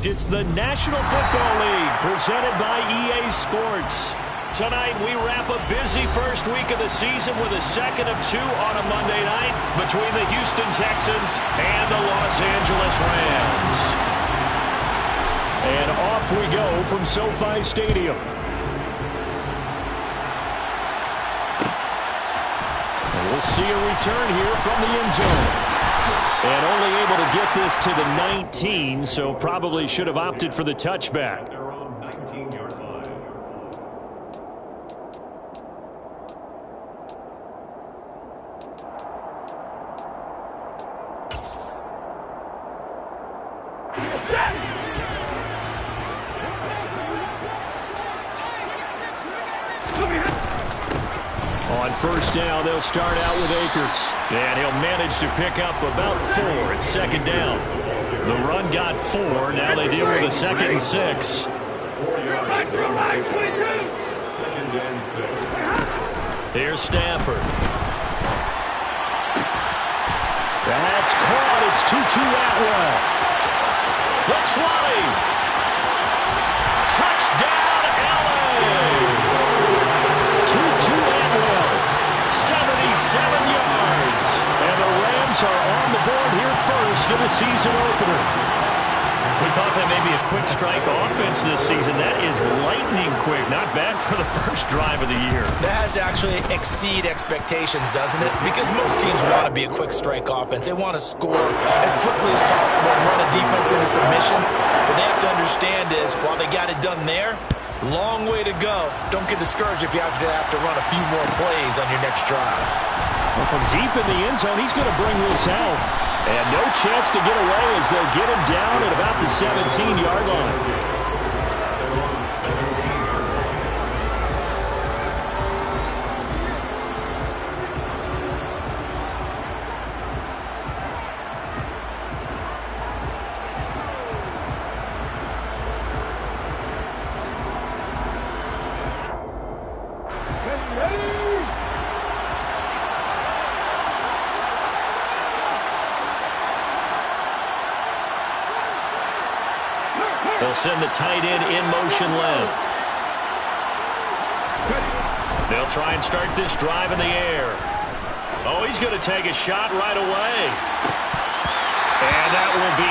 It's the National Football League presented by EA Sports. Tonight, we wrap a busy first week of the season with a second of two on a Monday night between the Houston Texans and the Los Angeles Rams. And off we go from SoFi Stadium. And we'll see a return here from the end zone. And only able to get this to the 19, so probably should have opted for the touchback. On first down, they'll start out with Akers. And he'll manage to pick up about 4 at second down. The run got 4. Now they deal with a 2nd and 6. Here's Stafford. That's caught. It's Tutu Atwell. The 20. Touchdown, LA. 77 yards. And the Rams are on the board here first in the season opener. We thought that may be a quick strike offense this season. That is lightning quick. Not bad for the first drive of the year. That has to actually exceed expectations, doesn't it? Because most teams want to be a quick strike offense. They want to score as quickly as possible and run a defense into submission. What they have to understand is, while they got it done there, long way to go. Don't get discouraged if you have to run a few more plays on your next drive. Well, from deep in the end zone, he's going to bring this out. And no chance to get away as they'll get him down at about the 17-yard line. They'll send the tight end in motion left. They'll try and start this drive in the air. Oh, he's going to take a shot right away. And that will be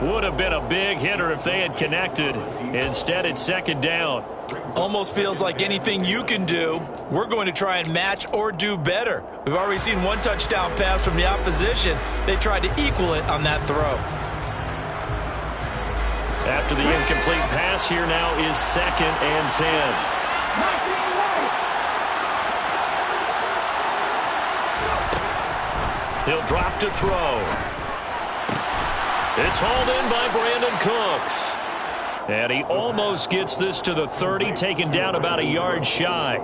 incomplete. Would have been a big hitter if they had connected. Instead, it's second down. Almost feels like anything you can do, we're going to try and match or do better. We've already seen one touchdown pass from the opposition. They tried to equal it on that throw. After the incomplete pass, here now is 2nd and 10. He'll drop to throw. It's hauled in by Brandon Cooks. And he almost gets this to the 30, taken down about a yard shy.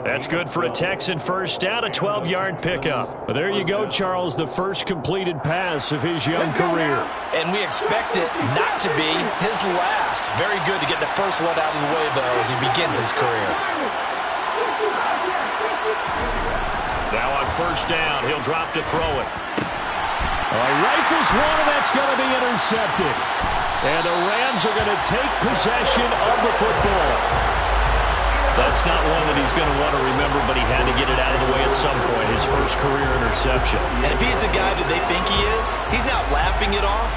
That's good for a Texan first down, a 12-yard pickup. But there you go, Charles, the first completed pass of his young career. And we expect it not to be his last. Very good to get the first one out of the way, though, as he begins his career. Now on first down, he'll drop to throw it. He rifles one, and that's going to be intercepted. And the Rams are going to take possession of the football. That's not one that he's going to want to remember, but he had to get it out of the way at some point, his first career interception. And if he's the guy that they think he is, he's not laughing it off,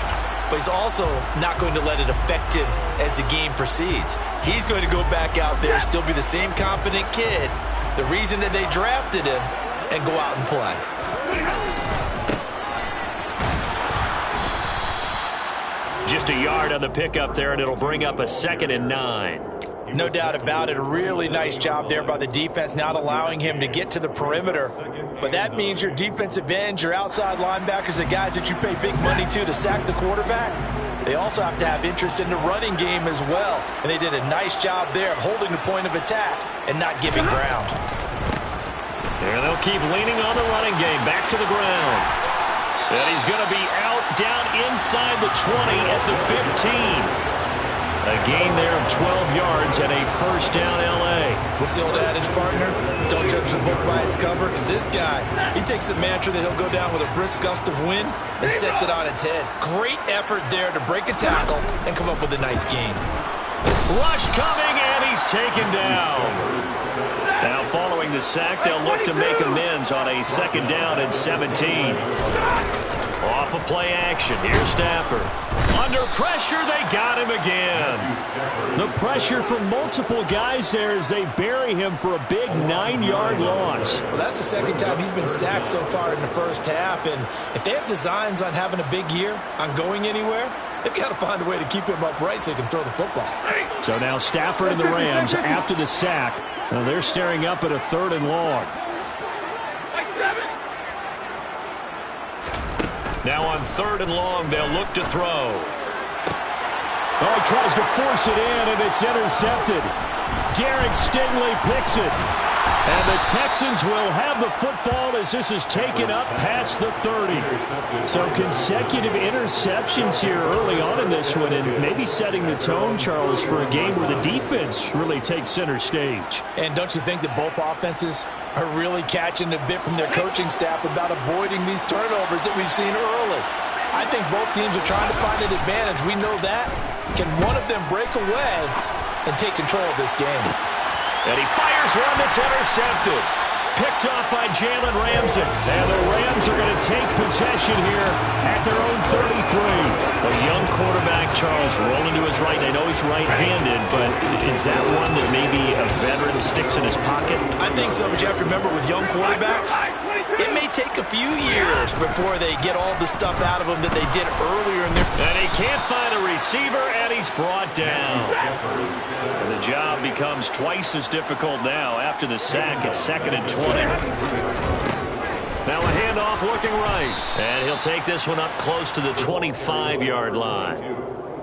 but he's also not going to let it affect him as the game proceeds. He's going to go back out there, still be the same confident kid, the reason that they drafted him, and go out and play. Just a yard on the pickup there, and it'll bring up a 2nd and 9. No doubt about it. A really nice job there by the defense, not allowing him to get to the perimeter. But that means your defensive ends, your outside linebackers, the guys that you pay big money to sack the quarterback, they also have to have interest in the running game as well. And they did a nice job there of holding the point of attack and not giving ground. There they'll keep leaning on the running game. Back to the ground. And he's going to be out down inside the 20 at the 15. A gain there of 12 yards and a first down L.A. What's the old adage, partner? Don't judge the book by its cover, because this guy, he takes the mantra that he'll go down with a brisk gust of wind and sets it on its head. Great effort there to break a tackle and come up with a nice gain. Rush coming, and he's taken down. Now following the sack, they'll look to make amends on a second down and 17. Off of play action, here's Stafford. Under pressure, they got him again. The pressure from multiple guys there as they bury him for a big 9-yard loss. Well, that's the second time he's been sacked so far in the first half, and if they have designs on having a big year, on going anywhere, they've got to find a way to keep him upright so he can throw the football. So now Stafford and the Rams after the sack. Now they're staring up at a 3rd and long. Now on 3rd and long, they'll look to throw. Oh, he tries to force it in, and it's intercepted. Derek Stingley picks it. And the Texans will have the football as this is taken up past the 30. So consecutive interceptions here early on in this one, and maybe setting the tone, Charles, for a game where the defense really takes center stage. And don't you think that both offenses are really catching a bit from their coaching staff about avoiding these turnovers that we've seen early? I think both teams are trying to find an advantage. We know that. Can one of them break away and take control of this game? And he fires one that's intercepted. Picked off by Jalen Ramsey. And the Rams are going to take possession here at their own 33. A young quarterback, Charles, rolling to his right. I know he's right-handed, but is that one that maybe a veteran sticks in his pocket? I think so, but you have to remember with young quarterbacks, it may take a few years before they get all the stuff out of them that they did earlier in their... And he can't find a receiver, and he's brought down. And the job becomes twice as difficult now after the sack. It's 2nd and 20. Now a handoff looking right. And he'll take this one up close to the 25-yard line.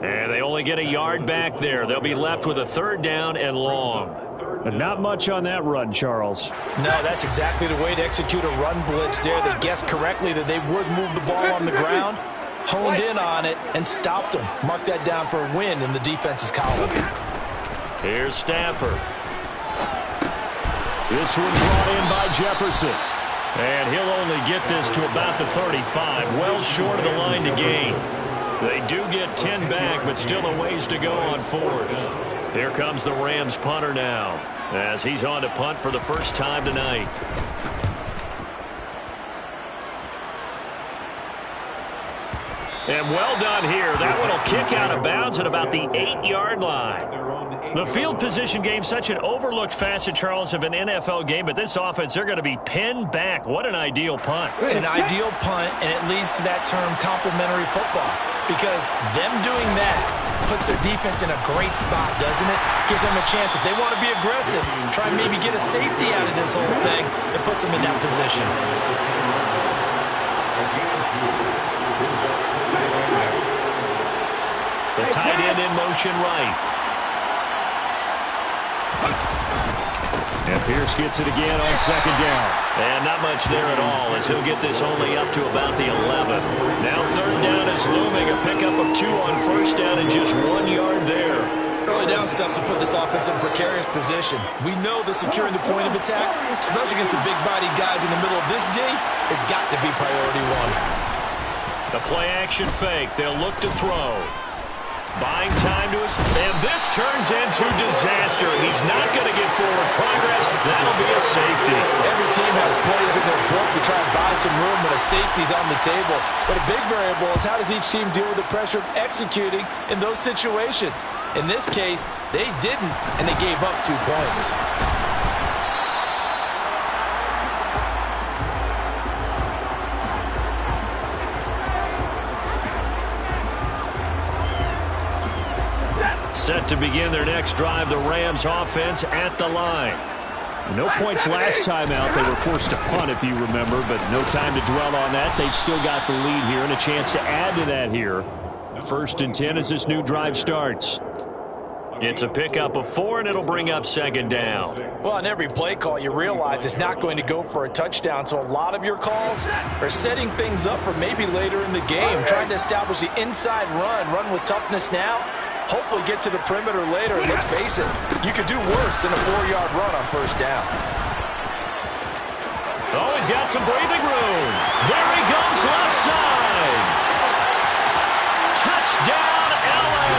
And they only get a yard back there. They'll be left with a 3rd down and long. And not much on that run, Charles. No, that's exactly the way to execute a run blitz there. They guessed correctly that they would move the ball on the ground, honed in on it, and stopped them. Mark that down for a win in the defense's column. Here's Stafford. This one brought in by Jefferson. And he'll only get this to about the 35, well short of the line to gain. They do get 10 back, but still a ways to go on 4th. Here comes the Rams punter now, as he's on to punt for the first time tonight. And well done here. That one will kick out of bounds at about the 8-yard line. The field position game, such an overlooked facet, Charles, of an NFL game, but this offense, they're going to be pinned back. What an ideal punt. An ideal punt, and it leads to that term complimentary football, because them doing that puts their defense in a great spot, doesn't it? Gives them a chance. If they want to be aggressive, try and maybe get a safety out of this whole thing, it puts them in that position. The tight end in motion right. And Pierce gets it again on 2nd down. And not much there at all, as he'll get this only up to about the 11. Now 3rd down is looming. A pickup of 2 on 1st down and just 1 yard there. Early down stuff to put this offense in a precarious position. We know that securing the point of attack, especially against the big-bodied guys in the middle of this D, has got to be priority 1. The play-action fake. They'll look to throw. Buying time to us, and this turns into disaster. He's not going to get forward progress. That'll be a safety. Every team has plays in their book to try and buy some room when a safety's on the table. But a big variable is how does each team deal with the pressure of executing in those situations. In this case, they didn't, and they gave up 2 points. Set to begin their next drive, the Rams offense at the line. No points last time out. They were forced to punt, if you remember, but no time to dwell on that. They've still got the lead here and a chance to add to that here. 1st and 10 as this new drive starts. It's a pickup of 4, and it'll bring up 2nd down. Well, on every play call, you realize it's not going to go for a touchdown, so a lot of your calls are setting things up for maybe later in the game, trying to establish the inside run with toughness now, hopefully get to the perimeter later. And let's face it, you could do worse than a 4-yard run on first down. Oh, he's got some breathing room. There he goes, left side. Touchdown, L.A.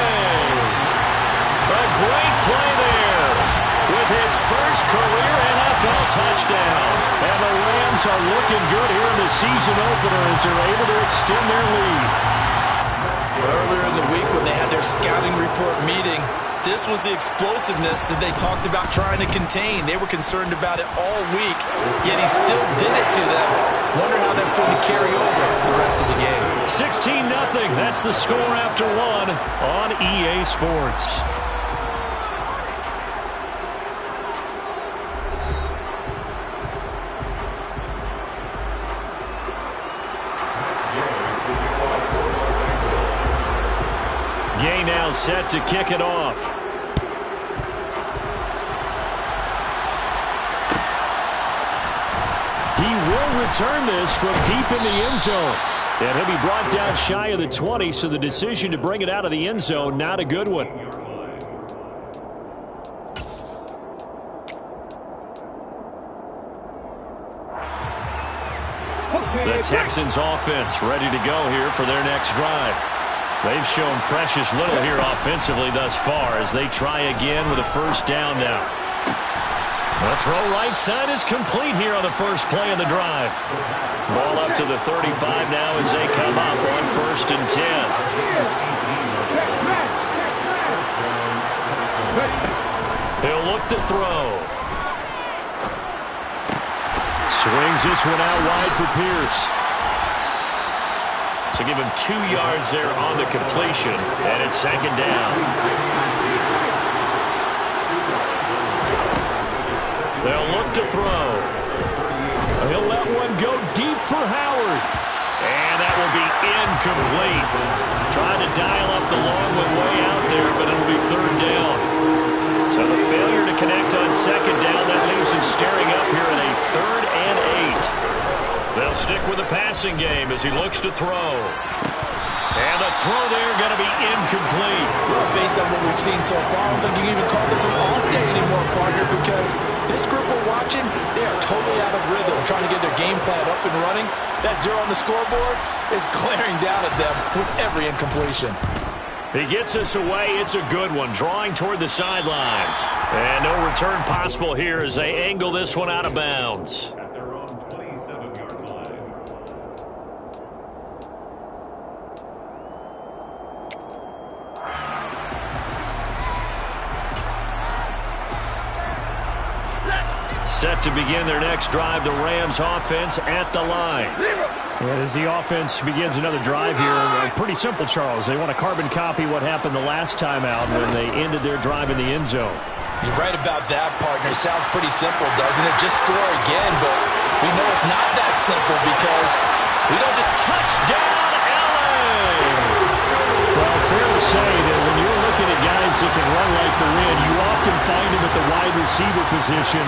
A great play there with his first career NFL touchdown. And the Rams are looking good here in the season opener as they're able to extend their lead. Earlier in the week when they had their scouting report meeting, this was the explosiveness that they talked about trying to contain. They were concerned about it all week, yet he still did it to them. Wonder how that's going to carry over the rest of the game. 16-0. That's the score after one on EA Sports. Gay now set to kick it off. He will return this from deep in the end zone. And he'll be brought down shy of the 20, so the decision to bring it out of the end zone, not a good one. The Texans offense ready to go here for their next drive. They've shown precious little here offensively thus far as they try again with a first down now. The throw right side is complete here on the first play of the drive. Ball up to the 35 now as they come up on 1st and 10. He'll look to throw. Swings this one out wide for Pierce. So give him 2 yards there on the completion, and it's 2nd down. They'll look to throw. He'll let one go deep for Howard. And that will be incomplete. Trying to dial up the long one way out there, but it'll be 3rd down. So the failure to connect on 2nd down, that leaves him staring up here at a 3rd and 8. They'll stick with the passing game as he looks to throw. And the throw there going to be incomplete. Well, based on what we've seen so far, I don't think you can even call this an off day anymore, partner, because this group we're watching, they are totally out of rhythm, trying to get their game plan up and running. That 0 on the scoreboard is glaring down at them with every incompletion. He gets us away. It's a good one, drawing toward the sidelines. And no return possible here as they angle this one out of bounds. Set to begin their next drive, the Rams offense at the line. And as the offense begins another drive here, pretty simple, Charles. They want to carbon copy what happened the last time out when they ended their drive in the end zone. You're right about that, partner. Sounds pretty simple, doesn't it? Just score again, but we know it's not that simple because we don't just touchdown LA. Well, fair to say that when you're looking at guys that can run like the wind, you often find them at the wide receiver position,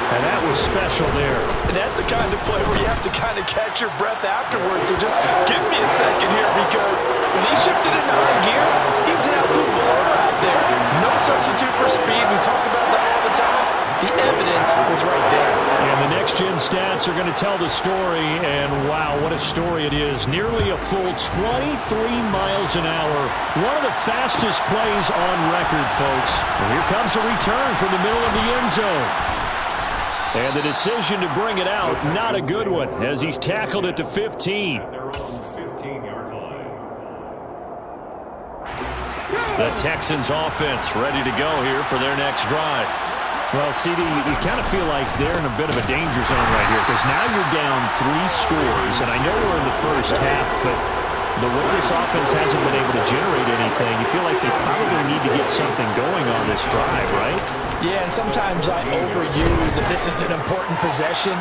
and that was special there. And that's the kind of play where you have to kind of catch your breath afterwards. So just give me a second here because when he shifted in 9 gear, he was an absolute blower out there. No substitute for speed. We talk about that all the time. The evidence was right there. And the next-gen stats are going to tell the story, and wow, what a story it is. Nearly a full 23 miles an hour. One of the fastest plays on record, folks. And here comes a return from the middle of the end zone. And the decision to bring it out, not a good one, as he's tackled at the 15. The Texans offense ready to go here for their next drive. Well, CD, you kind of feel like they're in a bit of a danger zone right here because now you're down 3 scores, and I know we're in the first half, but the way this offense hasn't been able to generate anything, you feel like they probably need to get something going on this drive, right? Yeah, and sometimes I overuse that this is an important possession,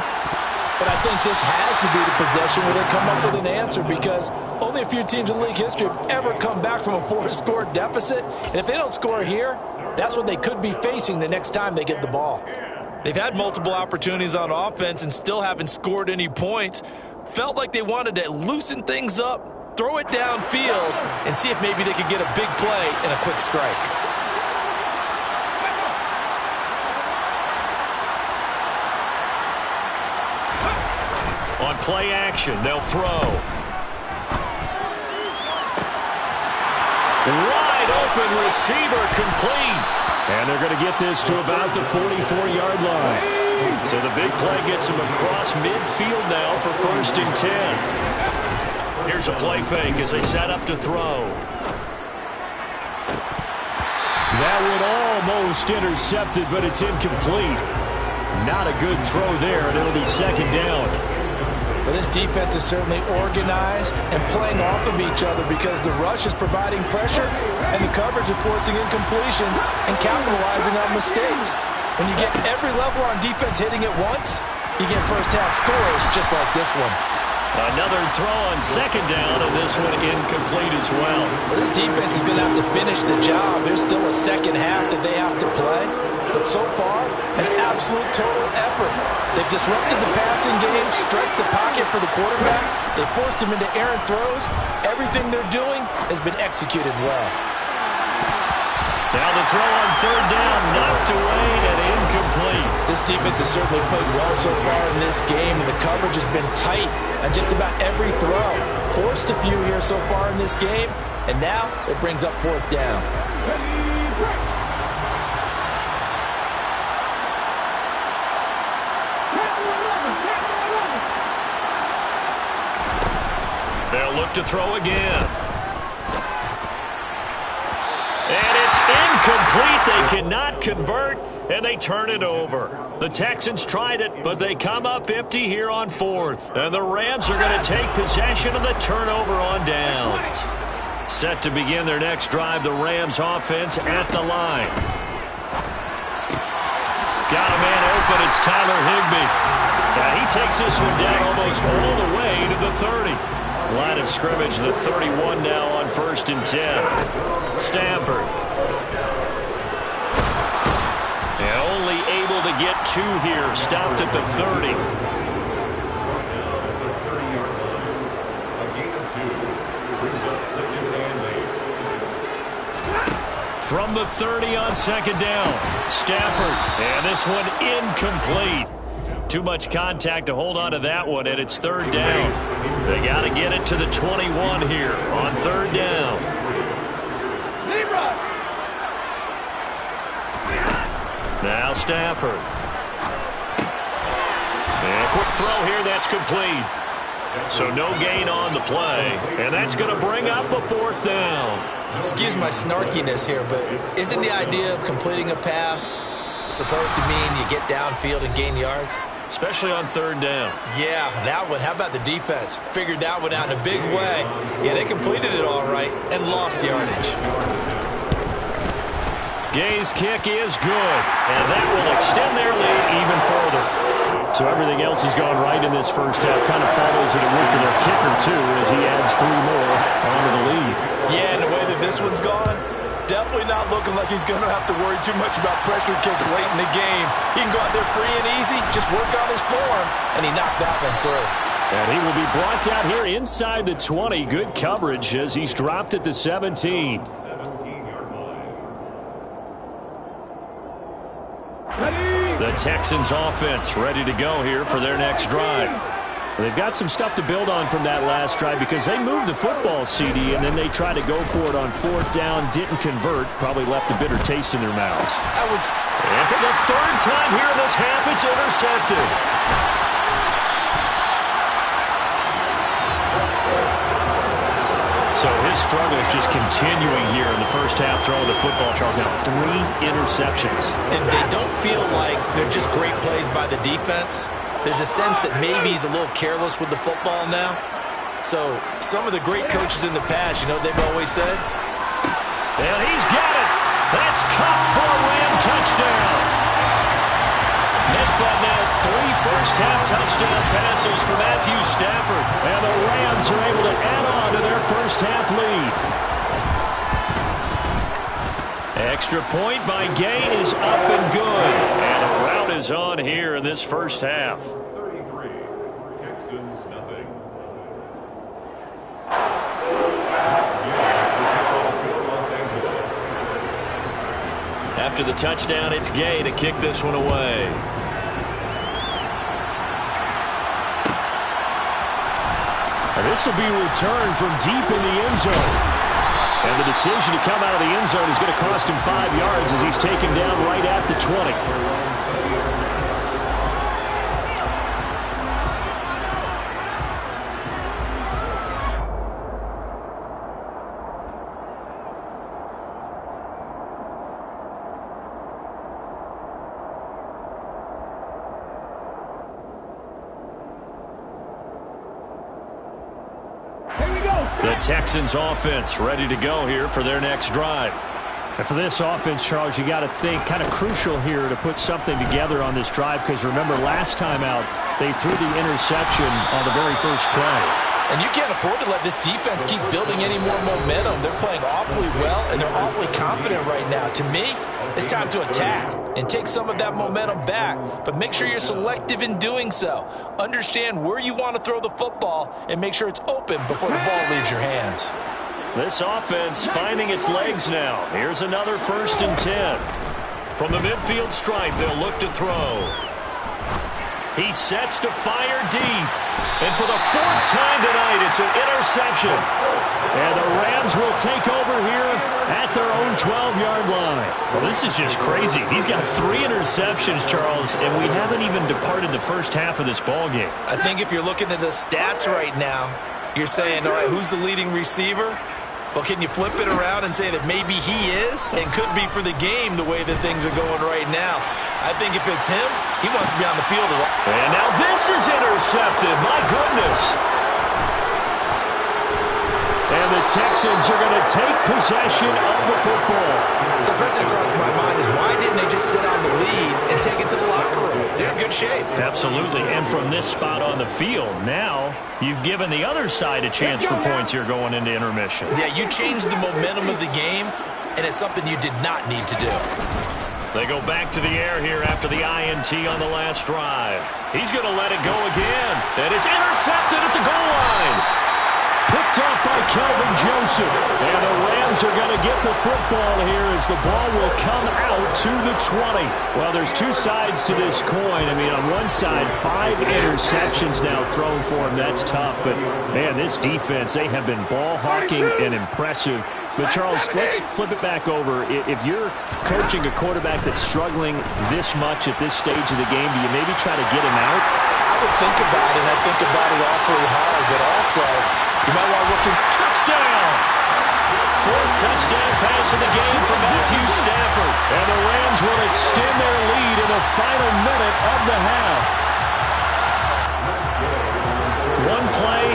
but I think this has to be the possession where they come up with an answer because only a few teams in league history have ever come back from a 4-score deficit, and if they don't score here, that's what they could be facing the next time they get the ball. They've had multiple opportunities on offense and still haven't scored any points. Felt like they wanted to loosen things up, throw it downfield and see if maybe they could get a big play and a quick strike. On play action, they'll throw. Wide open receiver, complete. And they're going to get this to about the 44-yard line. So the big play gets them across midfield now for 1st and 10. Here's a play fake as they set up to throw. That one almost intercepted, but it's incomplete. Not a good throw there, and it'll be 2nd down. Well, this defense is certainly organized and playing off of each other because the rush is providing pressure and the coverage is forcing incompletions and capitalizing on mistakes. When you get every level on defense hitting at once, you get first-half scores just like this one. Another throw on 2nd down, and this one incomplete as well. This defense is going to have to finish the job. There's still a second half that they have to play. But so far, an absolute total effort. They've disrupted the passing game, stressed the pocket for the quarterback. They forced him into errant throws. Everything they're doing has been executed well. Now the throw on 3rd down, knocked away and incomplete. This defense has certainly played well so far in this game, and the coverage has been tight on just about every throw. Forced a few here so far in this game, and now it brings up 4th down. They'll look to throw again. And it's incomplete. They cannot convert, and they turn it over. The Texans tried it, but they come up empty here on 4th. And the Rams are going to take possession of the turnover on downs. Set to begin their next drive, the Rams offense at the line. Got a man open. It's Tyler Higbee. And he takes this one down almost all the way to the 30. Line of scrimmage, the 31 now on 1st and 10. Stafford. And only able to get 2 here. Stopped at the 30. From the 30 on 2nd down. Stafford. And this one incomplete. Too much contact to hold on to that one, and it's 3rd down. They got to get it to the 21 here on 3rd down. Now Stafford. And a quick throw here, that's complete. So no gain on the play, and that's going to bring up a 4th down. Excuse my snarkiness here, but isn't the idea of completing a pass supposed to mean you get downfield and gain yards? Especially on 3rd down. Yeah, that one. How about the defense? Figured that one out in a big way. Yeah, they completed it all right and lost yardage. Gay's kick is good, and that will extend their lead even further. So everything else has gone right in this first half. Kind of follows it a week for their kicker, too, as he adds 3 more onto the lead. Yeah, and the way that this one's gone, definitely not looking like he's going to have to worry too much about pressure kicks late in the game. He can go out there free and easy, just work on his form, and he knocked that one through. And he will be brought down here inside the 20. Good coverage as he's dropped at the 17. The Texans offense ready to go here for their next drive. They've got some stuff to build on from that last drive because they moved the football, CD, and then they tried to go for it on 4th down, didn't convert, probably left a bitter taste in their mouths. And for the 3rd time here in this half, it's intercepted. So his struggle is just continuing here in the first half, throwing the football, Charles. Now 3 interceptions. And they don't feel like they're just great plays by the defense. There's a sense that maybe he's a little careless with the football now. So some of the great coaches in the past, you know what they've always said? And he's got it. That's caught for a Ram touchdown. Net fun now 3 first-half touchdown passes for Matthew Stafford. And the Rams are able to add on to their first-half lead. Extra point by Gay is up and good. And a rout is on here in this first half. 33, Texans nothing. After the touchdown, it's Gay to kick this one away. And this will be returned from deep in the end zone. And the decision to come out of the end zone is going to cost him 5 yards as he's taken down right at the 20. The Texans offense ready to go here for their next drive. And for this offense, Charles, you got to think kind of crucial here to put something together on this drive, because remember last time out they threw the interception on the very first play. And you can't afford to let this defense keep building any more momentum. They're playing awfully well, and they're awfully confident right now. To me, it's time to attack and take some of that momentum back. But make sure you're selective in doing so. Understand where you want to throw the football and make sure it's open before the ball leaves your hands. This offense finding its legs now. Here's another 1st and 10. From the midfield stripe, they'll look to throw. He sets to fire deep. And for the 4th time tonight, it's an interception. And the Rams will take over here at their own 12-yard line. Well, this is just crazy. He's got 3 interceptions, Charles, and we haven't even departed the first half of this ball game. I think if you're looking at the stats right now, you're saying, all right, who's the leading receiver? Well, can you flip it around and say that maybe he is and could be for the game the way that things are going right now? I think if it's him, he wants to be on the field. And now this is intercepted. My goodness. And the Texans are going to take possession of the football. So the first thing that crossed my mind is why didn't they just sit on the lead and take it to the locker room? They're in good shape. Absolutely. And from this spot on the field, now you've given the other side a chance for points here going into intermission. Yeah, you changed the momentum of the game, and it's something you did not need to do. They go back to the air here after the INT on the last drive. He's going to let it go again. And it's intercepted at the goal line. Picked off by Kelvin Joseph. And the Rams are going to get the football here as the ball will come out to the 20. Well, there's 2 sides to this coin. I mean, on one side, 5 interceptions now thrown for him. That's tough. But, man, this defense, they have been ball hawking and impressive. But, Charles, let's flip it back over. If you're coaching a quarterback that's struggling this much at this stage of the game, do you maybe try to get him out? I would think about it, and I think about it awfully hard, but also you might want to look at touchdown. 4th touchdown pass of the game for Matthew Stafford. And the Rams will extend their lead in the final minute of the half. 1 play,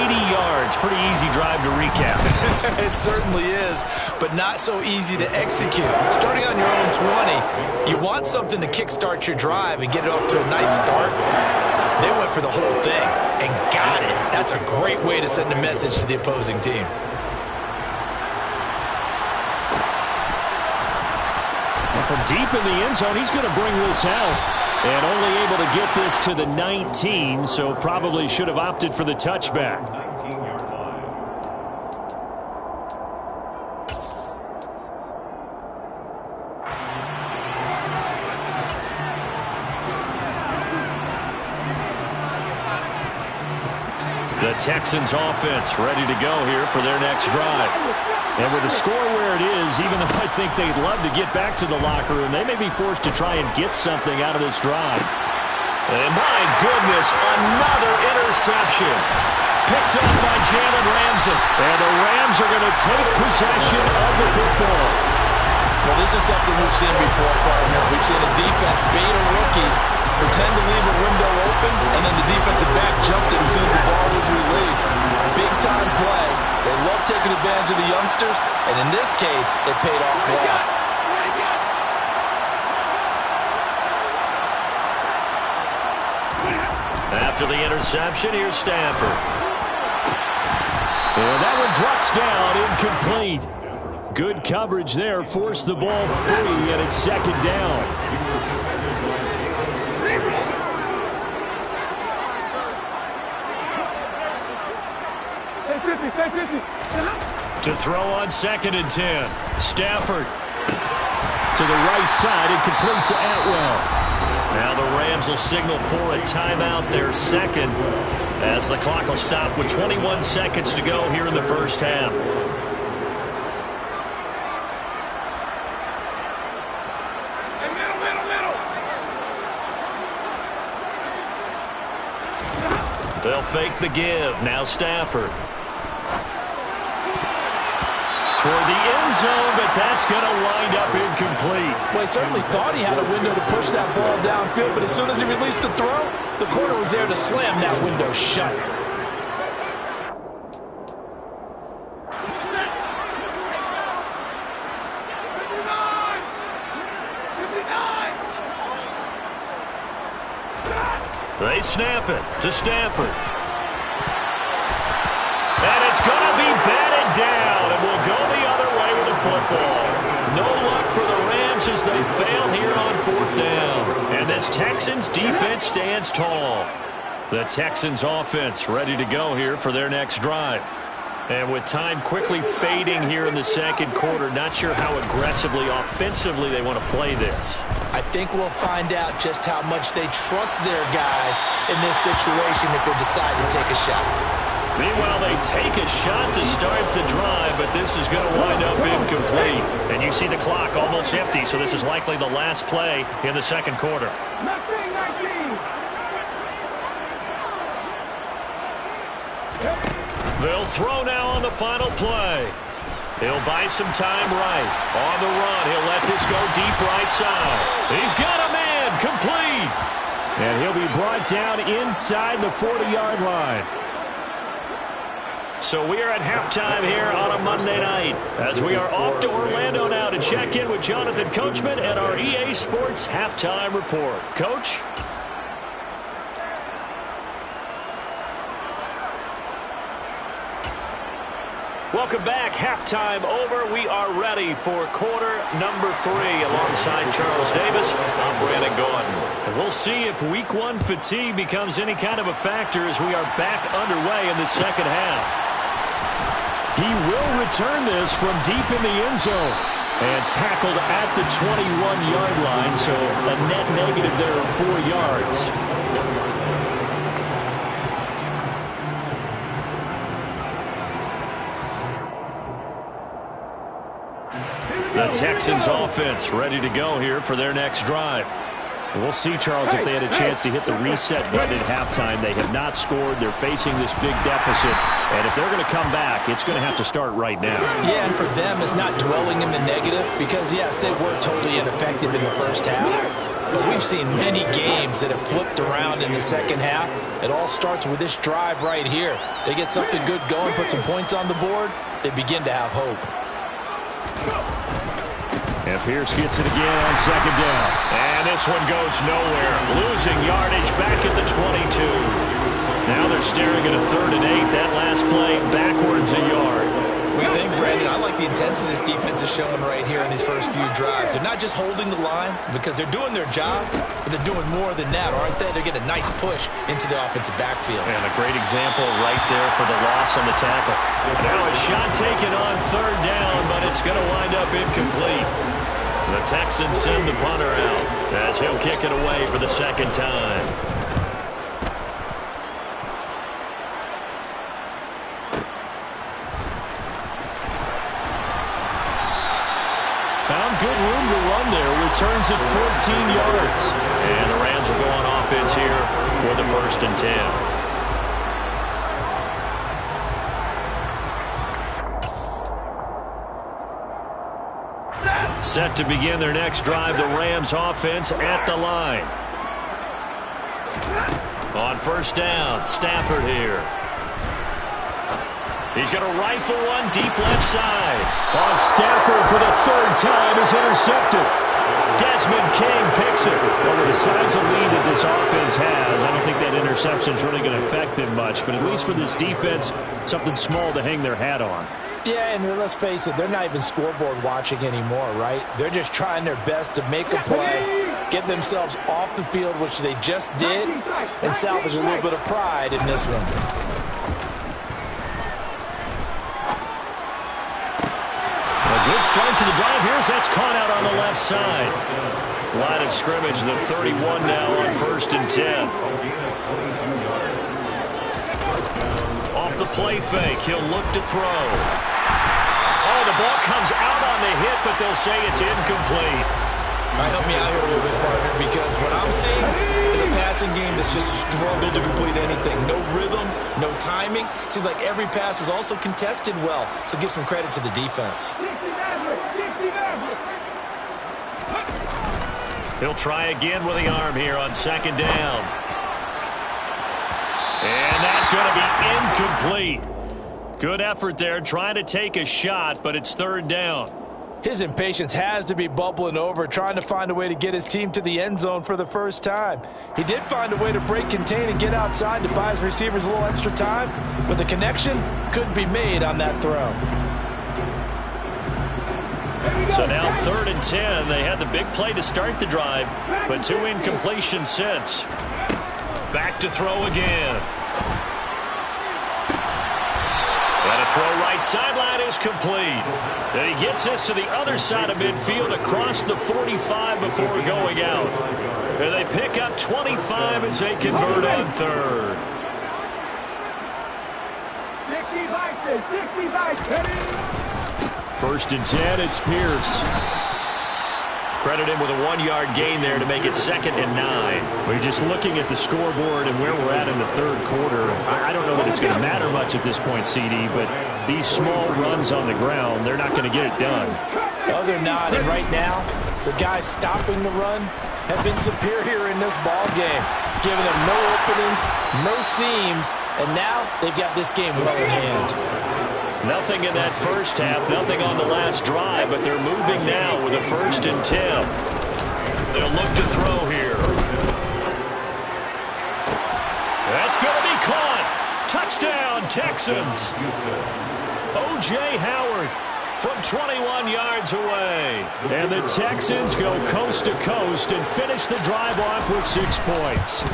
80 yards. Pretty easy drive to recap. It certainly is, but not so easy to execute. Starting on your own 20, you want something to kickstart your drive and get it off to a nice start. They went for the whole thing and got it. That's a great way to send a message to the opposing team. And from deep in the end zone, he's going to bring this out. And only able to get this to the 19, so probably should have opted for the touchback. The Texans offense ready to go here for their next drive. And with the score where it is, even though I think they'd love to get back to the locker room, they may be forced to try and get something out of this drive. And my goodness, another interception. Picked up by Jalen Ramsey. And the Rams are going to take possession of the football. Well, this is something we've seen before, partner. We've seen a defense bait a rookie, pretend to leave a window open, and then the defensive back jumped it as soon as the ball was released. Big-time play. They love taking advantage of the youngsters, and in this case, it paid off well. After the interception, here's Stafford. And that one drops down, incomplete. Good coverage there, forced the ball free, and it's 2nd down. To throw on 2nd and 10. Stafford to the right side and complete to Atwell. Now the Rams will signal for a timeout, their second, as the clock will stop with 21 seconds to go here in the first half. They'll fake the give. Now Stafford. Toward the end zone, but that's going to wind up incomplete. Well, he certainly thought he had a window to push that ball downfield, but as soon as he released the throw, the corner was there to slam that window shut. They snap it to Stafford. And it's going to be batted down, and we'll go the other way with the football. No luck for the Rams as they fail here on fourth down. And this Texans defense stands tall. The Texans offense ready to go here for their next drive. And with time quickly fading here in the second quarter, not sure how aggressively, offensively they want to play this. I think we'll find out just how much they trust their guys in this situation if they decide to take a shot. Meanwhile, they take a shot to start the drive, but this is going to wind up incomplete. And you see the clock almost empty, so this is likely the last play in the second quarter. They'll throw now on the final play. He'll buy some time right. On the run, he'll let this go deep right side. He's got a man, complete. And he'll be brought down inside the 40-yard line. So we are at halftime here on a Monday night as we are off to Orlando now to check in with Jonathan Coachman and our EA Sports Halftime Report. Coach? Welcome back. Halftime over. We are ready for quarter number 3 alongside Charles Davis. I'm Brandon Gordon. And we'll see if week 1 fatigue becomes any kind of a factor as we are back underway in the second half. He will return this from deep in the end zone and tackled at the 21-yard line, so a net negative there of 4 yards. The Texans offense ready to go here for their next drive. We'll see, Charles, if they had a chance to hit the reset button at halftime. They have not scored. They're facing this big deficit. And if they're going to come back, it's going to have to start right now. Yeah, and for them, it's not dwelling in the negative because, yes, they were totally ineffective in the first half. But we've seen many games that have flipped around in the second half. It all starts with this drive right here. They get something good going, put some points on the board, they begin to have hope. And Pierce gets it again on second down. And this one goes nowhere. Losing yardage back at the 22. Now they're staring at a 3rd and 8. That last play backwards a yard. What do you think, Brandon? I like the intensity this defense is showing right here in these first few drives. They're not just holding the line because they're doing their job, but they're doing more than that, aren't they? They're getting a nice push into the offensive backfield. And a great example right there for the loss on the tackle. Now a shot taken on 3rd down, but it's going to wind up incomplete. The Texans send the punter out as he'll kick it away for the second time. Found good room to run there. Returns it 14 yards. And the Rams will go on offense here for the 1st and 10. Set to begin their next drive, the Rams offense at the line. On 1st down, Stafford here. He's going to rifle one deep left side. Stafford for the 3rd time is intercepted. Desmond King picks it. Well, with the size of lead that this offense has, I don't think that interception is really going to affect them much. But at least for this defense, something small to hang their hat on. Yeah, and let's face it, they're not even scoreboard watching anymore, right? They're just trying their best to make a play, get themselves off the field, which they just did, and salvage a little bit of pride in this one. A good strength to the drive. That's caught out on the left side. Line of scrimmage, the 31 now on 1st and 10. Off the play fake, he'll look to throw. Oh, the ball comes out on the hit, but they'll say it's incomplete. All right, help me out here a little bit, partner, because what I'm seeing is a passing game that's just struggled to complete anything. No rhythm, no timing. Seems like every pass is also contested well, so give some credit to the defense. He'll try again with the arm here on 2nd down. And that's going to be incomplete. Good effort there, trying to take a shot, but it's 3rd down. His impatience has to be bubbling over, trying to find a way to get his team to the end zone for the first time. He did find a way to break contain and get outside to buy his receivers a little extra time, but the connection couldn't be made on that throw. So now 3rd and 10. They had the big play to start the drive, but 2 incompletions since. Back to throw again. And a throw right sideline is complete. And he gets this to the other side of midfield across the 45 before going out. And they pick up 25 as they convert on 3rd. 1st and 10, it's Pierce. Credit him with a 1-yard gain there to make it 2nd and 9. We're just looking at the scoreboard and where we're at in the 3rd quarter. I don't know that it's going to matter much at this point, CD, but these small runs on the ground, they're not going to get it done. No, they're not. And right now, the guys stopping the run have been superior in this ball game, giving them no openings, no seams, and now they've got this game well in hand. Nothing in that first half, nothing on the last drive, but they're moving now with a 1st and 10. They'll look to throw here. That's going to be caught. Touchdown, Texans. O.J. Howard from 21 yards away. And the Texans go coast to coast and finish the drive off with 6 points.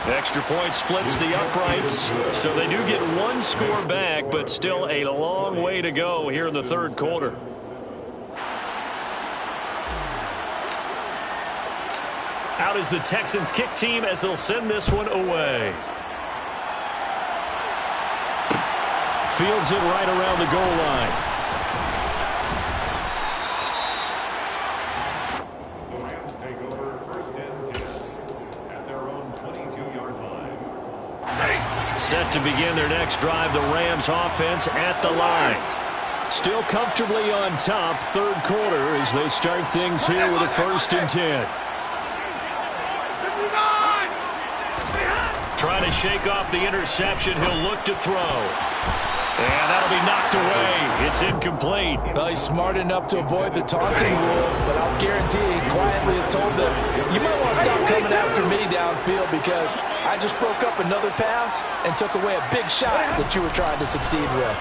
Extra point splits the uprights, so they do get 1 score back, but still a long way to go here in the 3rd quarter. Out is the Texans kick team as they'll send this one away. Fields it right around the goal line. Set to begin their next drive, the Rams offense at the line. Still comfortably on top, 3rd quarter as they start things here with a 1st and 10. Trying to shake off the interception, he'll look to throw. And that'll be knocked away. It's incomplete. Well, he's smart enough to avoid the taunting rule, but I'll guarantee he quietly has told them, you might want to stop coming after me downfield because I just broke up another pass and took away a big shot that you were trying to succeed with.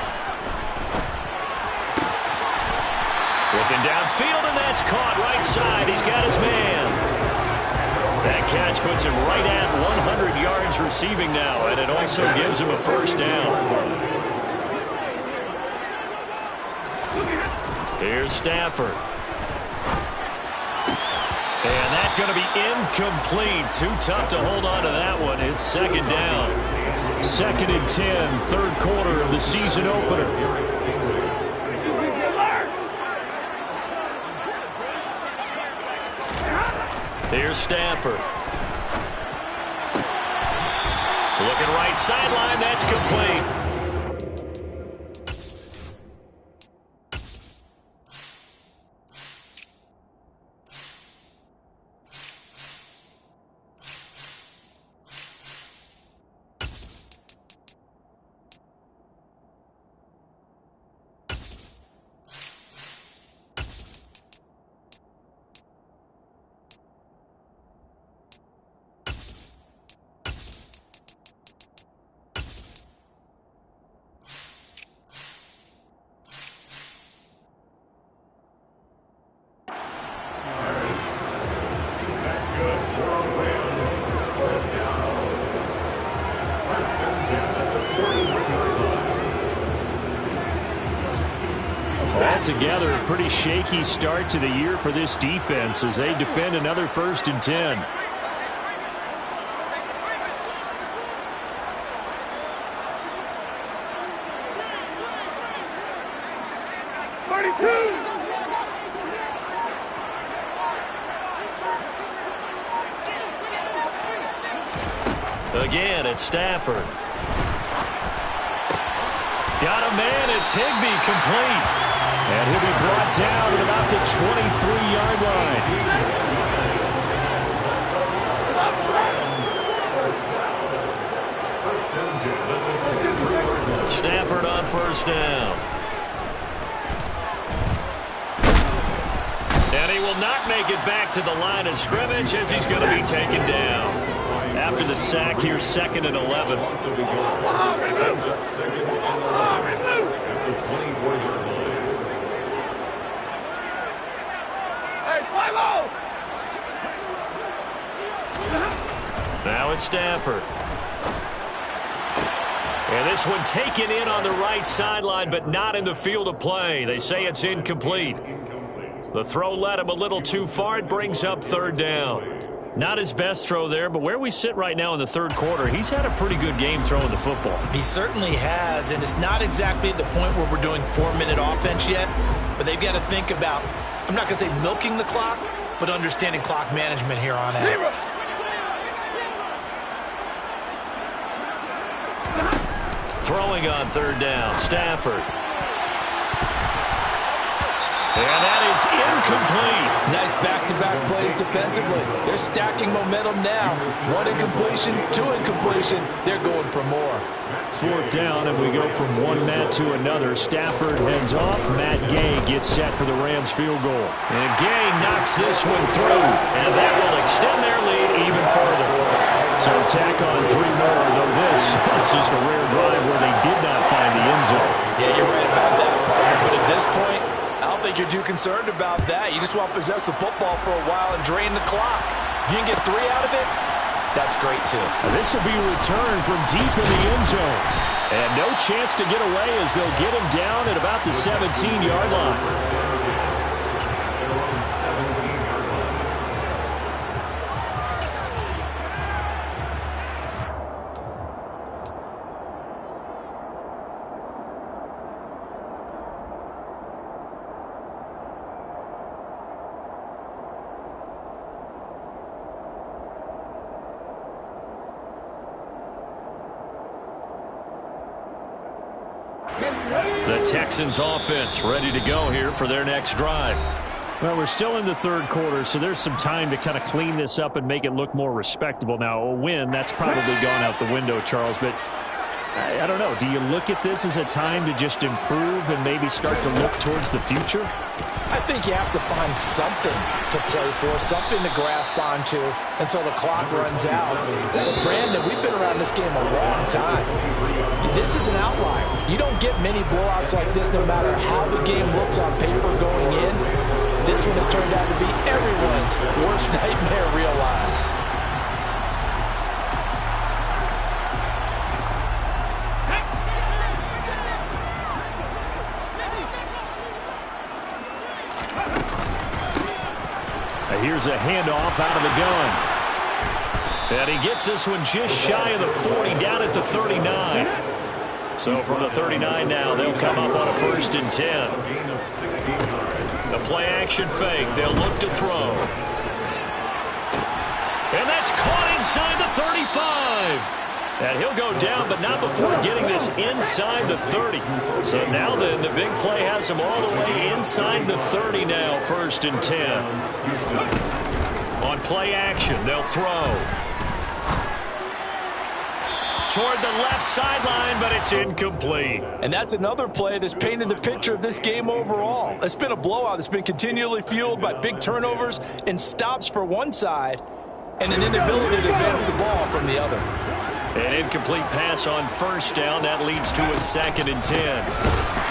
Looking downfield, and that's caught right side. He's got his man. That catch puts him right at 100 yards receiving now, and it also gives him a 1st down. Here's Stafford. And that's going to be incomplete. Too tough to hold on to that one. It's 2nd down. 2nd and 10, 3rd quarter of the season opener. Here's Stafford. Looking right sideline. That's complete. together, a pretty shaky start to the year for this defense as they defend another 1st and 10. Again, it's Stafford. Got a man, it's Higbee, complete. And he'll be brought down at about the 23-yard line. Stafford on 1st down. And he will not make it back to the line of scrimmage as he's going to be taken down. After the sack here, 2nd and 11. Now it's Stafford. And this one taken in on the right sideline, but not in the field of play. They say it's incomplete. The throw led him a little too far. It brings up 3rd down. Not his best throw there, but where we sit right now in the 3rd quarter, he's had a pretty good game throwing the football. He certainly has, and it's not exactly at the point where we're doing 4-minute offense yet, but they've got to think about, I'm not going to say milking the clock, but understanding clock management here on out. Throwing on 3rd down, Stafford. And that is incomplete. Nice back-to-back plays defensively. They're stacking momentum now. 1 incompletion, 2 incompletion. They're going for more. 4th down, and we go from one Matt to another. Stafford heads off. Matt Gay gets set for the Rams field goal. And Gay knocks this one through, and that will extend their lead even further. So tack on 3 more, though this is just a rare drive where they did not find the end zone. Yeah, you're right about that, partner. But at this point, I don't think you're too concerned about that. You just want to possess the football for a while and drain the clock. If you can get 3 out of it, that's great too. This will be a return from deep in the end zone. And no chance to get away as they'll get him down at about the 17-yard line. The Texans offense ready to go here for their next drive. Well, we're still in the 3rd quarter, so there's some time to kind of clean this up and make it look more respectable. Now, a win, that's probably gone out the window, Charles, but I don't know. Do you look at this as a time to just improve and maybe start to look towards the future? I think you have to find something to play for, something to grasp onto until the clock runs out. But, Brandon, we've been around this game a long time. This is an outlier. You don't get many blowouts like this no matter how the game looks on paper going in. This one has turned out to be everyone's worst nightmare realized. Here's a handoff out of the gun. And he gets this one just shy of the 40, down at the 39. So from the 39 now, they'll come up on a 1st and 10. The play-action fake. They'll look to throw. And that's caught inside the 35. And he'll go down, but not before getting this inside the 30. So now then, the big play has him all the way inside the 30 now, 1st and 10. On play action, they'll throw. Toward the left sideline, but it's incomplete. And that's another play that's painted the picture of this game overall. It's been a blowout. It's been continually fueled by big turnovers and stops for one side and an inability to advance the ball from the other. An incomplete pass on 1st down. That leads to a 2nd and 10.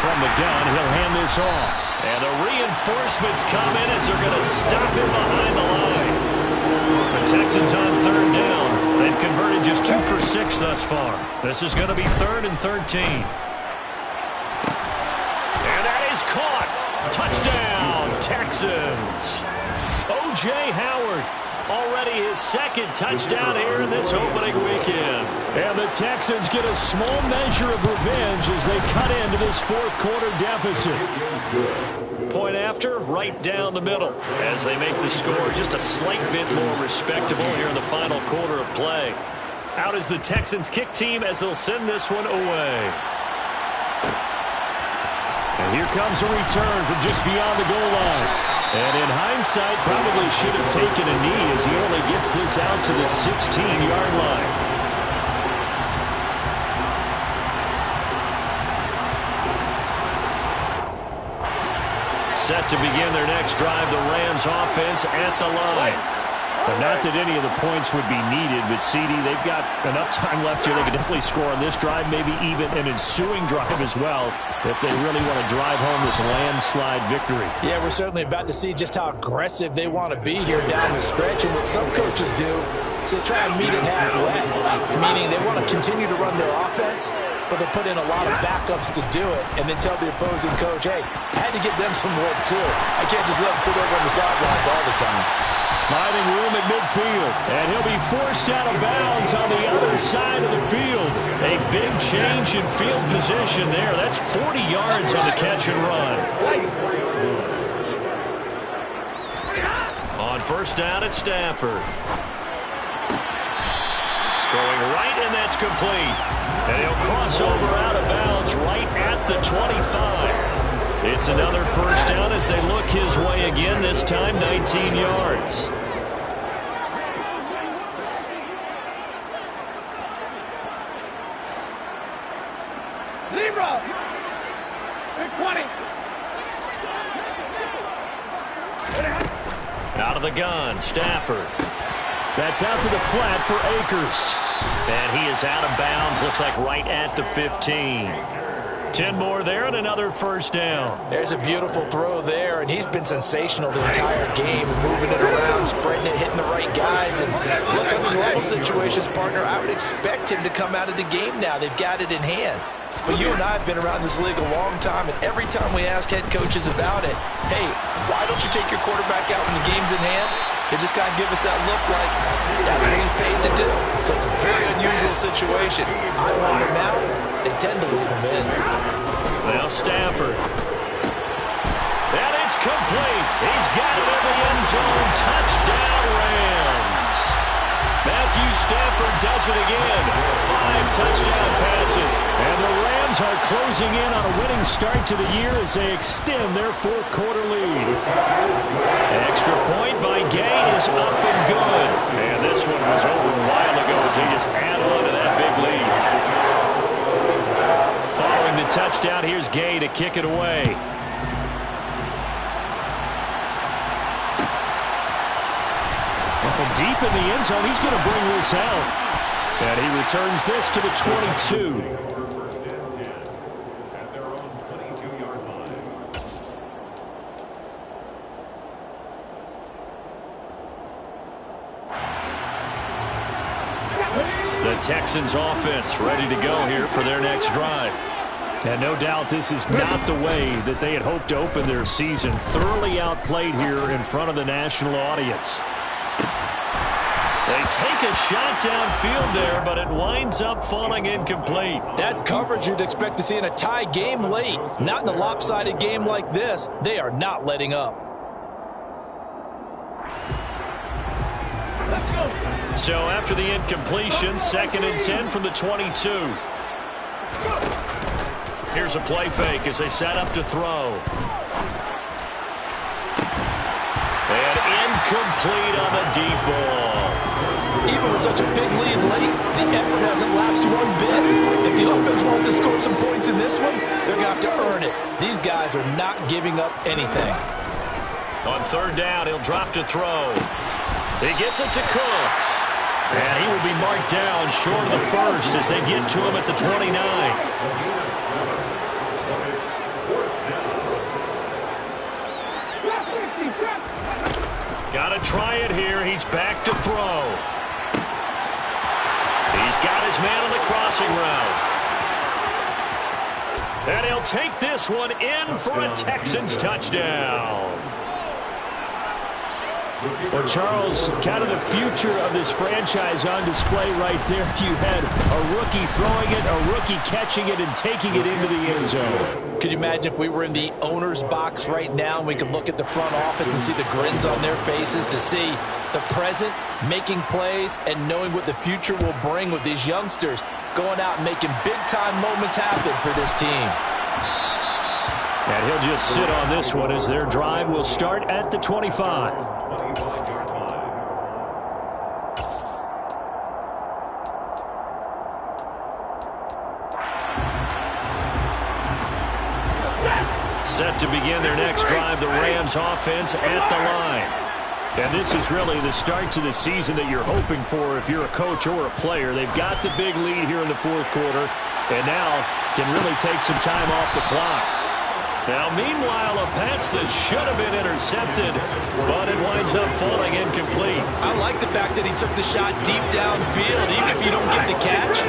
From the gun, he'll hand this off. And the reinforcements come in as they're going to stop him behind the line. The Texans on 3rd down. They've converted just 2 for 6 thus far. This is going to be 3rd and 13. And that is caught. Touchdown, Texans. O.J. Howard, already his second touchdown here in this opening weekend. And the Texans get a small measure of revenge as they cut into this fourth quarter deficit. Point after, right down the middle, as they make the score just a slight bit more respectable here in the final quarter of play. Out is the Texans kick team as they'll send this one away. And here comes a return from just beyond the goal line. And in hindsight, probably should have taken a knee as he only gets this out to the 16-yard line. Set to begin their next drive, the Rams offense at the line. But not that any of the points would be needed, but CD, they've got enough time left here. They can definitely score on this drive, maybe even an ensuing drive as well, if they really want to drive home this landslide victory. Yeah, we're certainly about to see just how aggressive they want to be here down the stretch. And what some coaches do is they try and meet it halfway, meaning they want to continue to run their offense, but they'll put in a lot of backups to do it and then tell the opposing coach, hey, I had to give them some work too. I can't just let them sit over on the sidelines all the time. Finding room at midfield, and he'll be forced out of bounds on the other side of the field. A big change in field position there. That's 40 yards on the catch and run. On first down at Stafford. Throwing right, and that's complete. And he'll cross over out of bounds right at the 25. It's another first down as they look his way again, this time 19 yards. Libra, 20. Out of the gun, Stafford. That's out to the flat for Akers. And he is out of bounds, looks like right at the 15. 10 more there and another first down. There's a beautiful throw there, and he's been sensational the entire game, moving it around, spreading it, hitting the right guys. And look, under normal situations, partner, I would expect him to come out of the game now. They've got it in hand. But you and I have been around this league a long time, and every time we ask head coaches about it, hey, why don't you take your quarterback out when the game's in hand? They just kind of give us that look like that's what he's paid to do. So it's a very unusual situation. I want him out. They tend to leave him in. Well, Stafford. And it's complete. He's got it in the end zone. Touchdown, Rams. Matthew Stafford does it again. 5 touchdown passes. And the Rams are closing in on a winning start to the year as they extend their fourth quarter lead. Extra point by Gay is up and good. And this one was over a while ago as they just add on to that big lead. Following the touchdown, here's Gay to kick it away. From deep in the end zone, he's going to bring this out. And he returns this to the 22. The Texans offense ready to go here for their next drive. And no doubt this is not the way that they had hoped to open their season. Thoroughly outplayed here in front of the national audience. They take a shot downfield there, but it winds up falling incomplete. That's coverage you'd expect to see in a tie game late. Not in a lopsided game like this. They are not letting up. So after the incompletion, 2nd and 10 from the 22. Here's a play fake as they set up to throw. And incomplete on the deep ball. Even with such a big lead late, the effort hasn't lapsed one bit. If the offense wants to score some points in this one, they're going to have to earn it. These guys are not giving up anything. On 3rd down, he'll drop to throw. He gets it to Cooks. And he will be marked down short of the first as they get to him at the 29. Got to try it here. He's back to throw. He's got his man on the crossing route. And he'll take this one in for a Texans touchdown. Well, Charles, kind of the future of this franchise on display right there. You had a rookie throwing it, a rookie catching it, and taking it into the end zone. Could you imagine if we were in the owner's box right now and we could look at the front office and see the grins on their faces, to see the present making plays and knowing what the future will bring with these youngsters going out and making big-time moments happen for this team. And he'll just sit on this one as their drive will start at the 25. Set to begin their next drive, the Rams offense at the line. And this is really the start to the season that you're hoping for if you're a coach or a player. They've got the big lead here in the fourth quarter and now can really take some time off the clock. Now, meanwhile, a pass that should have been intercepted, but it winds up falling incomplete. I like the fact that he took the shot deep downfield. Even if you don't get the catch,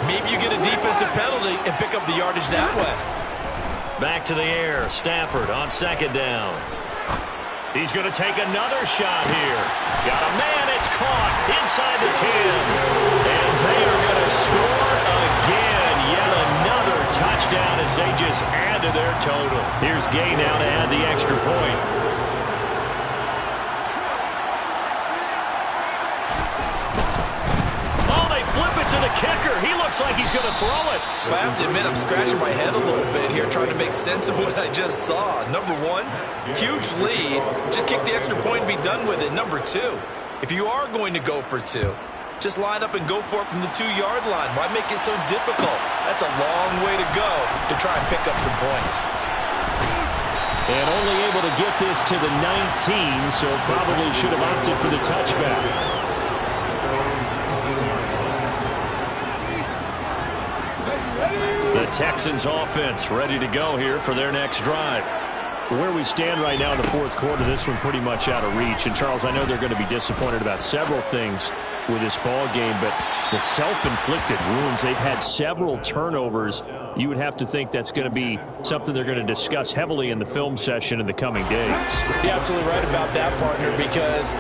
maybe you get a defensive penalty and pick up the yardage that way. Back to the air. Stafford on second down. He's going to take another shot here. Got a man. It's caught inside the 10. And they are going to score again. Yet another touchdown as they just add to their total. Here's Gay now to add the extra point. To the kicker. He looks like he's going to throw it. Well, I have to admit, I'm scratching my head a little bit here trying to make sense of what I just saw. Number one, huge lead. Just kick the extra point and be done with it. Number two, if you are going to go for two, just line up and go for it from the 2-yard line. Why make it so difficult? That's a long way to go to try and pick up some points. And only able to get this to the 19, so probably should have opted for the touchback. The Texans offense ready to go here for their next drive. Where we stand right now in the fourth quarter, this one pretty much out of reach. And, Charles, I know they're going to be disappointed about several things with this ball game, but the self-inflicted wounds, they've had several turnovers. You would have to think that's going to be something they're going to discuss heavily in the film session in the coming days. You're absolutely right about that, partner, because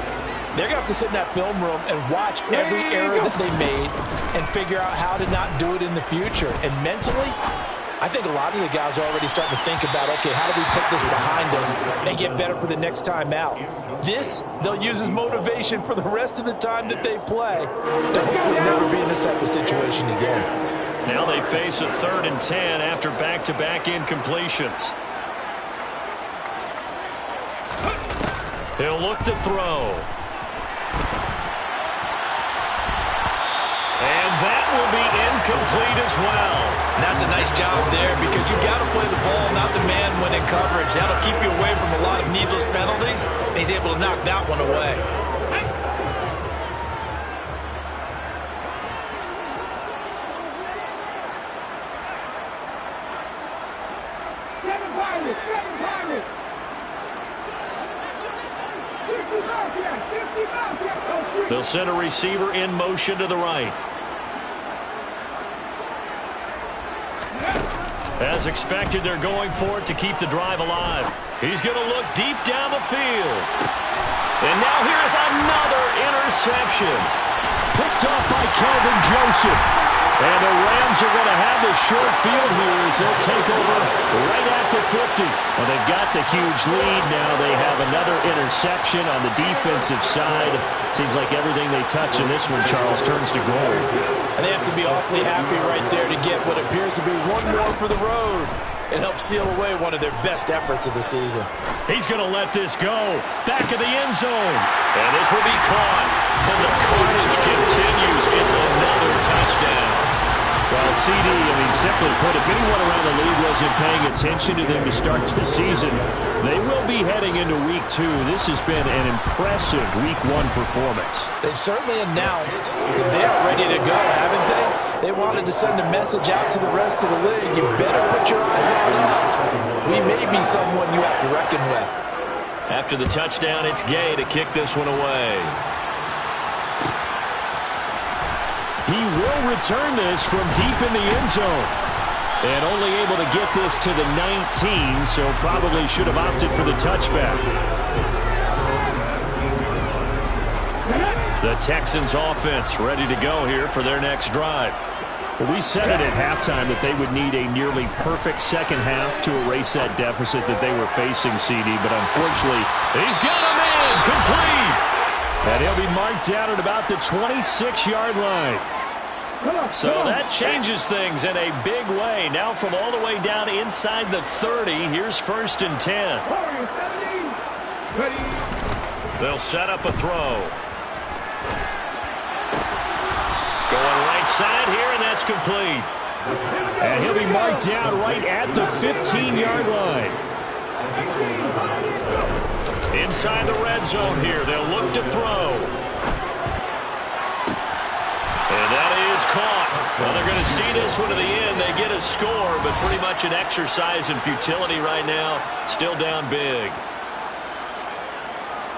they're going to have to sit in that film room and watch every error that they made and figure out how to not do it in the future. And mentally, I think a lot of the guys are already starting to think about, okay, how do we put this behind us and get better for the next time out? This, they'll use as motivation for the rest of the time that they play to hopefully never be in this type of situation again. Now they face a 3rd and 10 after back-to-back incompletions. He'll look to throw. And that will be incomplete as well. And that's a nice job there because you got to play the ball, not the man when in coverage. That'll keep you away from a lot of needless penalties, and he's able to knock that one away. They'll send a receiver in motion to the right. As expected, they're going for it to keep the drive alive. He's going to look deep down the field. And now here's another interception. Picked off by Kelvin Joseph. And the Rams are going to have the short field here as they'll take over right at the 50. Well, they've got the huge lead. Now they have another interception on the defensive side. Seems like everything they touch in this one, Charles, turns to gold. And they have to be awfully happy right there to get what appears to be one more for the road. It helps seal away one of their best efforts of the season. He's going to let this go. Back of the end zone. And this will be caught. And the carnage continues. It's another touchdown. Well, CD, simply put, if anyone around the league wasn't paying attention to them to start the season, they will be heading into Week 2. This has been an impressive Week 1 performance. They've certainly announced that they are ready to go, haven't they? They wanted to send a message out to the rest of the league. You better put your eyes on us. We may be someone you have to reckon with. After the touchdown, it's Gay to kick this one away. He will return this from deep in the end zone. And only able to get this to the 19, so probably should have opted for the touchback. The Texans offense ready to go here for their next drive. Well, we said it at halftime that they would need a nearly perfect second half to erase that deficit that they were facing, CD. But unfortunately, he's got him in, complete. And he'll be marked down at about the 26-yard line. So that changes things in a big way. Now from all the way down inside the 30, here's 1st and 10. They'll set up a throw. Going right side here, and that's complete. And he'll be marked down right at the 15-yard line. Inside the red zone here, they'll look to throw. And that is caught. Well, they're going to see this one to the end. They get a score, but pretty much an exercise in futility right now. Still down big.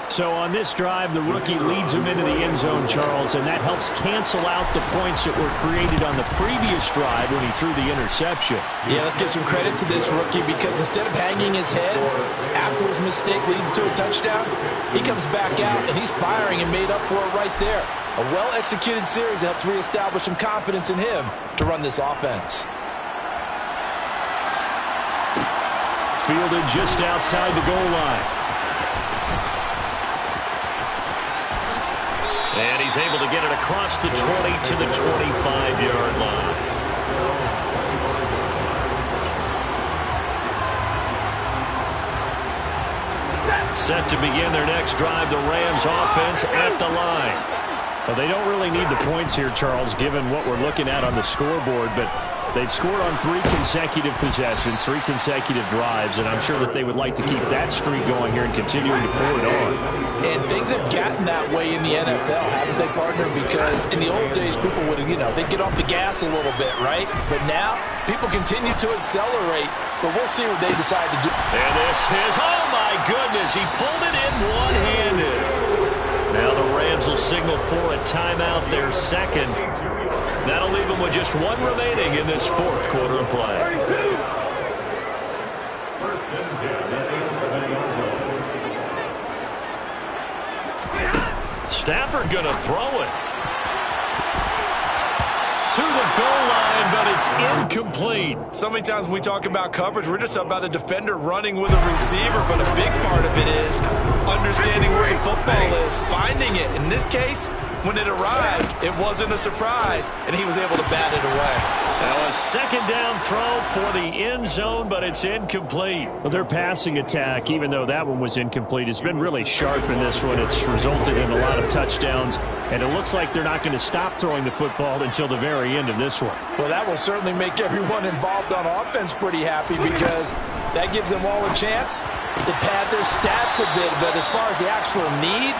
So on this drive, the rookie leads him into the end zone, Charles, and that helps cancel out the points that were created on the previous drive when he threw the interception. Yeah, let's give some credit to this rookie because instead of hanging his head after his mistake leads to a touchdown, he comes back out and he's firing and made up for it right there. A well-executed series helps reestablish some confidence in him to run this offense. Fielded just outside the goal line. And he's able to get it across the 20 to the 25-yard line. Set to begin their next drive, the Rams offense at the line. Well, they don't really need the points here, Charles, given what we're looking at on the scoreboard, but they've scored on 3 consecutive possessions, 3 consecutive drives, and I'm sure that they would like to keep that streak going here and continuing to pull it on. And things have gotten that way in the NFL, haven't they, partner? Because in the old days, people would, they'd get off the gas a little bit, right? But now, people continue to accelerate, but we'll see what they decide to do. And this is, oh my goodness, he pulled it in one-handed. Now the Rams will signal for a timeout, their second. That'll leave them with just 1 remaining in this 4th quarter of play. Stafford going to throw it to the goal line, but it's incomplete. So many times when we talk about coverage, we're just about a defender running with a receiver, but a big part of it is understanding where the football is, finding it. In this case, when it arrived, it wasn't a surprise, and he was able to bat it away. Now a 2nd down throw for the end zone, but it's incomplete. Well, their passing attack, even though that one was incomplete, has been really sharp in this one. It's resulted in a lot of touchdowns, and it looks like they're not going to stop throwing the football until the very end of this one. Well, that will certainly make everyone involved on offense pretty happy because that gives them all a chance to pad their stats a bit. But as far as the actual need,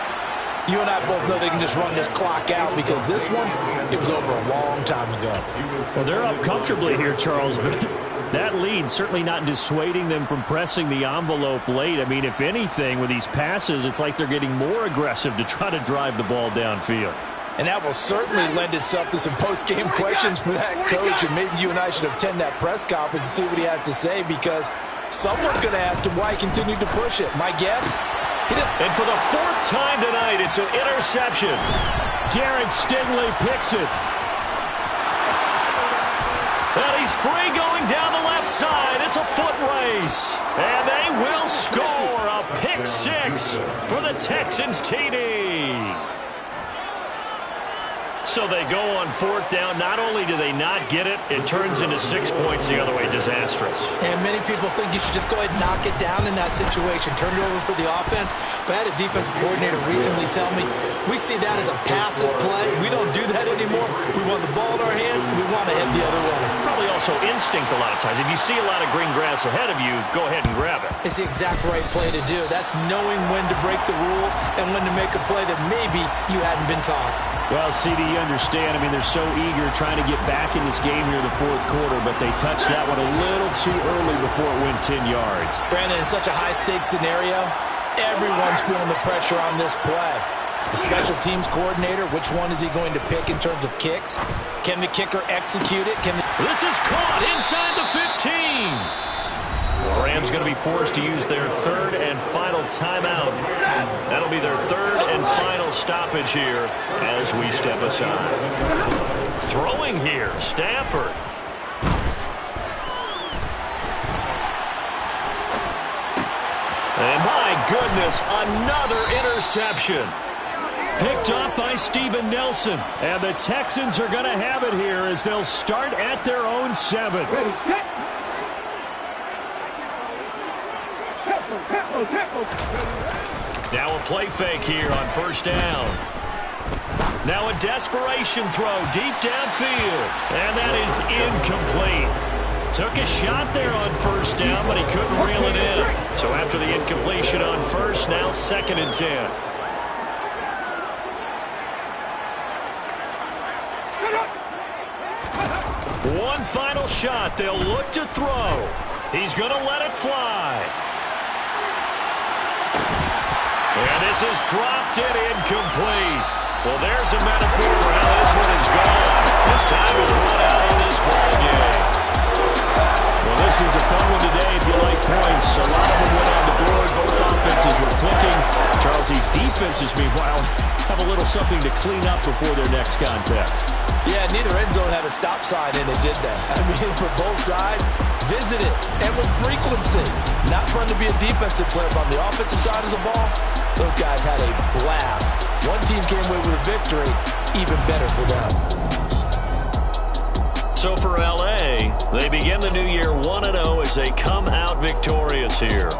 you and I both know they can just run this clock out because this one, it was over a long time ago. Well, they're up comfortably here, Charles, but that lead certainly not dissuading them from pressing the envelope late. I mean, if anything, with these passes, it's like they're getting more aggressive to try to drive the ball downfield. And that will certainly lend itself to some post-game questions for that coach, and maybe you and I should attend that press conference and see what he has to say because someone's going to ask him why he continued to push it. My guess? And for the 4th time tonight, it's an interception. Derek Stingley picks it. Well, he's free going down the left side. It's a foot race. And they will score a pick 6 for the Texans TD. So they go on 4th down. Not only do they not get it, it turns into 6 points the other way. Disastrous. And many people think you should just go ahead and knock it down in that situation. Turn it over for the offense. But I had a defensive coordinator recently tell me, we see that as a passive play. We don't do that anymore. We want the ball in our hands, and we want to head the other way. Probably also instinct a lot of times. If you see a lot of green grass ahead of you, go ahead and grab it. It's the exact right play to do. That's knowing when to break the rules and when to make a play that maybe you hadn't been taught. Well, CD, you understand. I mean, they're so eager trying to get back in this game here in the 4th quarter, but they touched that one a little too early before it went 10 yards. Brandon, in such a high-stakes scenario, everyone's feeling the pressure on this play. The special teams coordinator, which one is he going to pick in terms of kicks? Can the kicker execute it? This is caught inside the 15. The Rams going to be forced to use their third and final timeout. That'll be their third and final stoppage here as we step aside. Throwing here, Stafford. And my goodness, another interception. Picked up by Steven Nelson. And the Texans are going to have it here as they'll start at their own 7. Now a play fake here on first down. Now a desperation throw deep downfield. And that is incomplete. Took a shot there on first down, but he couldn't reel it in. So after the incompletion on first, now 2nd and 10. One final shot. They'll look to throw. He's going to let it fly. And this is dropped and incomplete. Well, there's a metaphor for how this one is gone. His time is run out on this ball game. Well, this was a fun one today if you like points. A lot of them went on the board. Both offenses were clicking. Charles, these defenses, meanwhile, have a little something to clean up before their next contest. Yeah, neither end zone had a stop sign in it, did they? I mean, for both sides, visit it, and with frequency. Not fun to be a defensive player, but on the offensive side of the ball, those guys had a blast. One team came away with a victory, even better for them. So for L.A., they begin the new year 1-0 as they come out victorious here.